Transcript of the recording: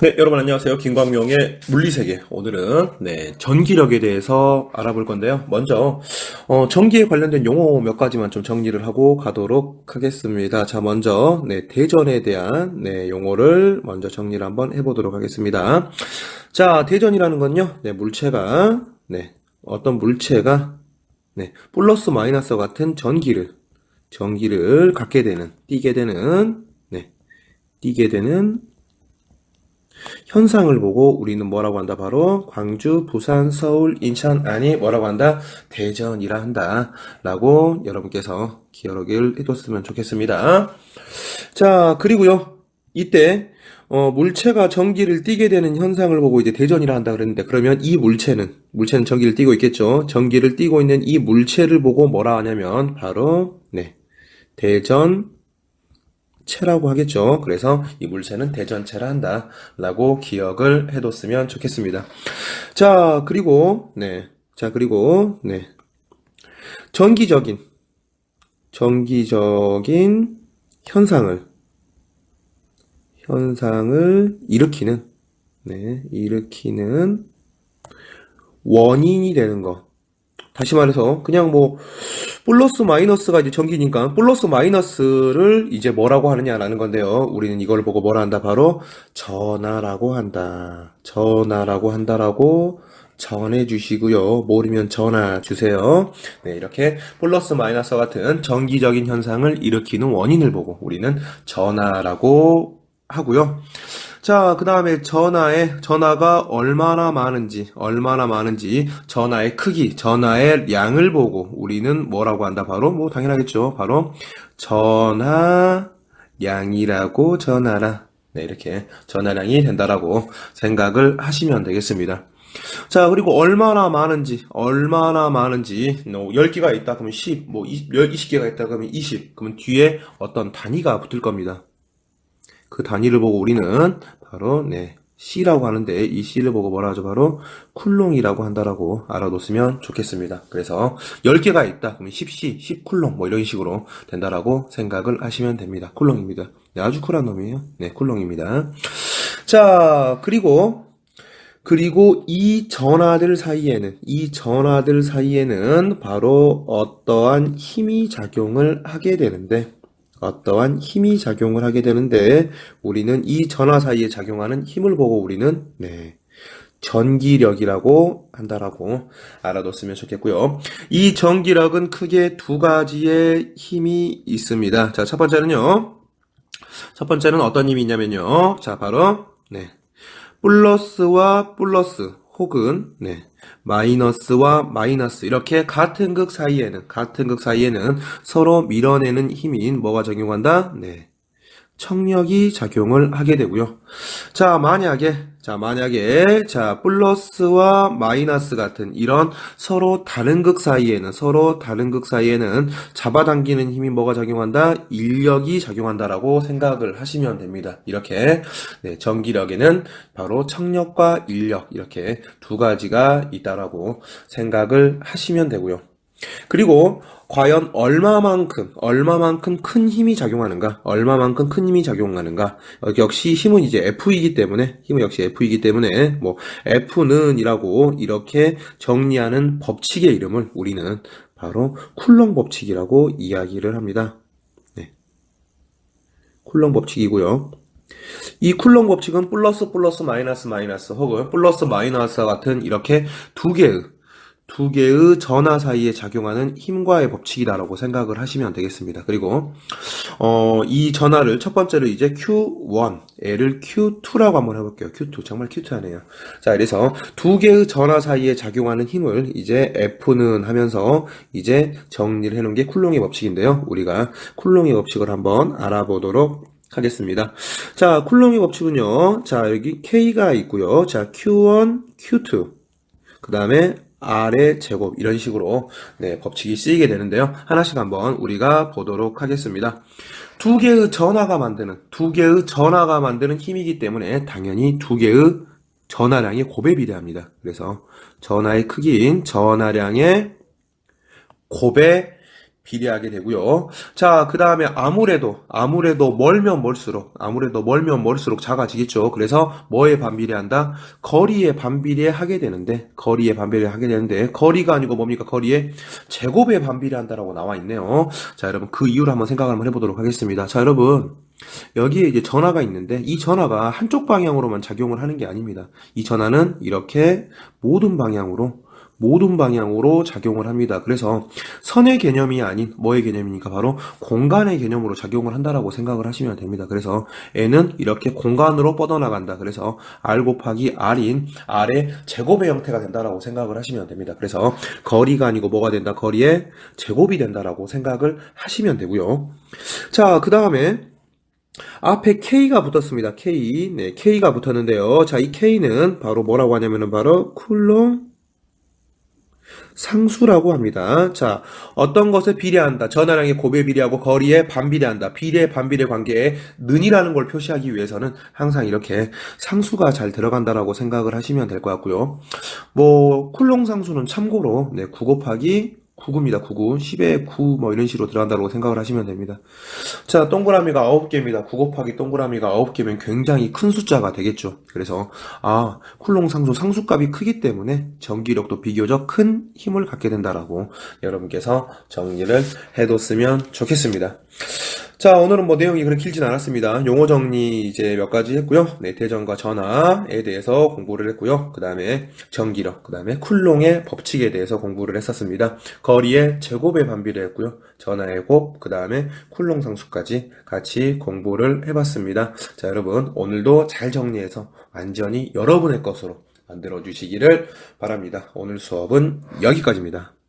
네, 여러분 안녕하세요. 김광명의 물리세계. 오늘은 전기력에 대해서 알아볼 건데요. 먼저 전기에 관련된 용어 몇 가지만 좀 정리를 하고 가도록 하겠습니다. 자, 먼저 대전에 대한 용어를 먼저 정리를 한번 해보도록 하겠습니다. 자, 대전이라는 건요. 어떤 물체가 플러스 마이너스 같은 전기를 갖게 되는, 띠게 되는 현상을 보고 우리는 뭐라고 한다? 바로 광주, 부산, 서울, 인천, 안이 뭐라고 한다? 대전이라 한다. 라고 여러분께서 기억을 해뒀으면 좋겠습니다. 자, 그리고요. 이때 물체가 전기를 띠게 되는 현상을 보고 이제 대전이라 한다 그랬는데, 그러면 이 물체는 전기를 띠고 있겠죠. 전기를 띠고 있는 이 물체를 보고 뭐라 하냐면 바로 대전 체라고 하겠죠. 그래서 이 물체는 대전체라 한다 라고 기억을 해뒀으면 좋겠습니다. 자, 그리고 전기적인 현상을 일으키는 원인이 되는 거. 다시 말해서 그냥 플러스 마이너스가 이제 전기니까 플러스 마이너스를 이제 뭐라고 하느냐라는 건데요. 우리는 이걸 보고 뭐라 한다? 바로 전하라고 한다. 전하라고 한다라고 전해 주시고요. 모르면 전화 주세요. 네, 이렇게 플러스 마이너스 같은 전기적인 현상을 일으키는 원인을 보고 우리는 전하라고 하고요. 자, 그 다음에 전하가 얼마나 많은지, 전하의 크기, 전하의 양을 보고 우리는 뭐라고 한다? 바로, 당연하겠죠. 바로, 전하량이라고 전하라. 네, 이렇게 전하량이 된다라고 생각을 하시면 되겠습니다. 자, 그리고 얼마나 많은지, 10개가 있다, 그러면 10, 20개가 있다, 그러면 20, 그러면 뒤에 어떤 단위가 붙을 겁니다. 그 단위를 보고 우리는 바로 C라고 하는데, 이 C를 보고 뭐라 하죠? 바로 쿨롱이라고 한다라고 알아뒀으면 좋겠습니다. 그래서 10개가 있다 그러면 10C, 10쿨롱 이런 식으로 된다라고 생각을 하시면 됩니다. 쿨롱입니다. 네, 아주 쿨한 놈이에요. 네, 쿨롱입니다. 자, 그리고 이 전하들 사이에는 바로 어떠한 힘이 작용을 하게 되는데, 우리는 이 전하 사이에 작용하는 힘을 보고 우리는 전기력이라고 한다라고 알아뒀으면 좋겠고요. 이 전기력은 크게 두 가지의 힘이 있습니다. 자, 첫 번째는 어떤 힘이 있냐면요. 자, 바로 플러스와 플러스 혹은 마이너스와 마이너스 이렇게 같은 극 사이에는 서로 밀어내는 힘인 뭐가 작용한다? 청력이 작용을 하게 되고요. 자, 만약에 플러스와 마이너스 같은 이런 서로 다른 극 사이에는 잡아당기는 힘이 뭐가 작용한다? 인력이 작용한다라고 생각을 하시면 됩니다. 이렇게 전기력에는 바로 청력과 인력 이렇게 두 가지가 있다라고 생각을 하시면 되고요. 그리고 과연 얼마만큼 큰 힘이 작용하는가? 역시 힘은 이제 F이기 때문에 F는 이라고 이렇게 정리하는 법칙의 이름을 우리는 바로 쿨롱 법칙이라고 이야기를 합니다. 네. 쿨롱 법칙이고요. 이 쿨롱 법칙은 플러스 마이너스 혹은 플러스 마이너스 같은 이렇게 두 개의 전하 사이에 작용하는 힘과의 법칙이다라고 생각을 하시면 되겠습니다. 그리고 이 전하를 첫 번째로 이제 Q1, 얘를 Q2라고 한번 해볼게요. Q2 정말 큐트하네요. 자, 그래서 두 개의 전하 사이에 작용하는 힘을 이제 F는 하면서 이제 정리를 해놓은 게 쿨롱의 법칙인데요. 우리가 쿨롱의 법칙을 한번 알아보도록 하겠습니다. 자, 쿨롱의 법칙은요. 자, 여기 K가 있고요. 자, Q1, Q2. 그 다음에 R의 제곱 이런 식으로 법칙이 쓰이게 되는데요. 하나씩 한번 우리가 보도록 하겠습니다. 두 개의 전하가 만드는 힘이기 때문에 당연히 두 개의 전하량이 곱에 비례합니다. 그래서 전하의 크기인 전하량의 곱에 비례하게 되고요. 자, 그 다음에 아무래도 멀면 멀수록 작아지겠죠. 그래서 뭐에 반비례한다? 거리에 반비례하게 되는데, 거리가 아니고 뭡니까? 거리에 제곱에 반비례한다라고 나와 있네요. 자, 여러분, 그 이유를 한번 생각을 한번 해보도록 하겠습니다. 자, 여러분, 여기에 이제 전하가 있는데, 이 전하가 한쪽 방향으로만 작용을 하는 게 아닙니다. 이 전하는 이렇게 모든 방향으로 작용을 합니다. 그래서 선의 개념이 아닌 뭐의 개념이니까 바로 공간의 개념으로 작용을 한다라고 생각을 하시면 됩니다. 그래서 n은 이렇게 공간으로 뻗어나간다. 그래서 r 곱하기 r인 r의 제곱의 형태가 된다라고 생각을 하시면 됩니다. 그래서 거리가 아니고 뭐가 된다? 거리의 제곱이 된다라고 생각을 하시면 되고요. 자, 그 다음에 앞에 K가 붙었습니다. K. 네, K가 붙었는데요. 자, 이 K는 바로 뭐라고 하냐면은 바로 쿨롱 상수라고 합니다. 자, 어떤 것에 비례한다. 전하량의 곱에 비례하고 거리에 반비례한다. 비례, 반비례 관계에 는이라는 걸 표시하기 위해서는 항상 이렇게 상수가 잘 들어간다라고 생각을 하시면 될 것 같고요. 뭐 쿨롱 상수는 참고로 9 곱하기 9구입니다. 9구. 10에 9 뭐 이런 식으로 들어간다고 생각을 하시면 됩니다. 자, 동그라미가 9개입니다. 9 곱하기 동그라미가 9개면 굉장히 큰 숫자가 되겠죠. 그래서 쿨롱 상수값이 크기 때문에 전기력도 비교적 큰 힘을 갖게 된다라고 여러분께서 정리를 해뒀으면 좋겠습니다. 자, 오늘은 뭐 내용이 그렇게 길진 않았습니다. 용어 정리 이제 몇 가지 했고요. 네, 대전과 전하에 대해서 공부를 했고요. 그 다음에 전기력, 그 다음에 쿨롱의 법칙에 대해서 공부를 했었습니다. 거리의 제곱에 반비례 했고요. 전하의 곱, 그 다음에 쿨롱 상수까지 같이 공부를 해봤습니다. 자, 여러분 오늘도 잘 정리해서 완전히 여러분의 것으로 만들어 주시기를 바랍니다. 오늘 수업은 여기까지입니다.